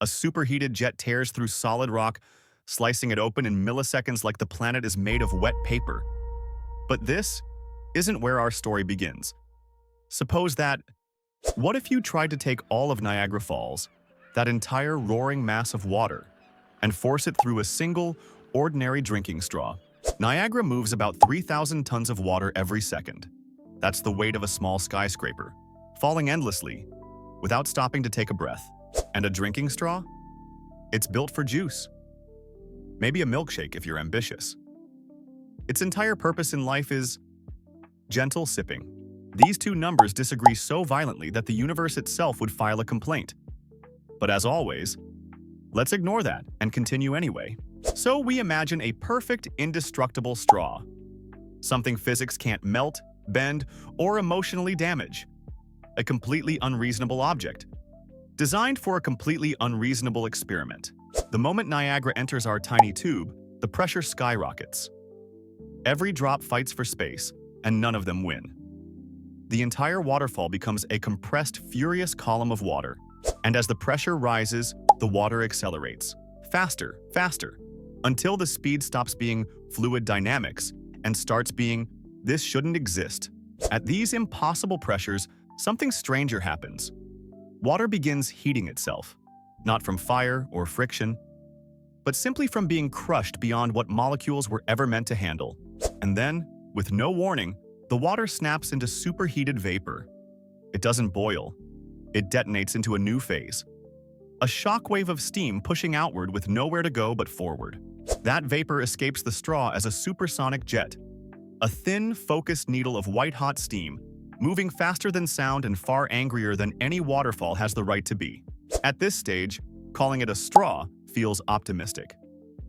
A superheated jet tears through solid rock, slicing it open in milliseconds like the planet is made of wet paper. But this isn't where our story begins. Suppose that, what if you tried to take all of Niagara Falls, that entire roaring mass of water, and force it through a single, ordinary drinking straw? Niagara moves about 3,000 tons of water every second. That's the weight of a small skyscraper, falling endlessly, without stopping to take a breath. And a drinking straw? It's built for juice. Maybe a milkshake if you're ambitious. Its entire purpose in life is gentle sipping. These two numbers disagree so violently that the universe itself would file a complaint. But as always, let's ignore that and continue anyway. So we imagine a perfect, indestructible straw. Something physics can't melt, bend, or emotionally damage. A completely unreasonable object. Designed for a completely unreasonable experiment. The moment Niagara enters our tiny tube, the pressure skyrockets. Every drop fights for space, and none of them win. The entire waterfall becomes a compressed, furious column of water. And as the pressure rises, the water accelerates. Faster, faster, until the speed stops being fluid dynamics and starts being, this shouldn't exist. At these impossible pressures, something stranger happens. Water begins heating itself, not from fire or friction, but simply from being crushed beyond what molecules were ever meant to handle. And then, with no warning, the water snaps into superheated vapor. It doesn't boil. It detonates into a new phase. A shockwave of steam pushing outward with nowhere to go but forward. That vapor escapes the straw as a supersonic jet. A thin, focused needle of white-hot steam, moving faster than sound and far angrier than any waterfall has the right to be. At this stage, calling it a straw feels optimistic.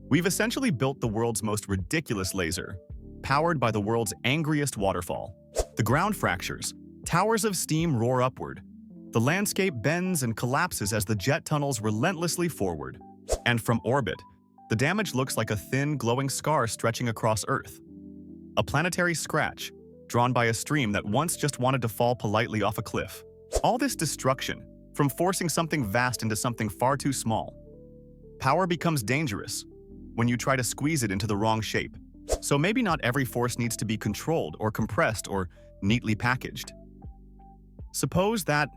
We've essentially built the world's most ridiculous laser, powered by the world's angriest waterfall. The ground fractures, towers of steam roar upward. The landscape bends and collapses as the jet tunnels relentlessly forward. And from orbit, the damage looks like a thin, glowing scar stretching across Earth. A planetary scratch, drawn by a stream that once just wanted to fall politely off a cliff. All this destruction, from forcing something vast into something far too small. Power becomes dangerous when you try to squeeze it into the wrong shape. So maybe not every force needs to be controlled or compressed or neatly packaged. Suppose that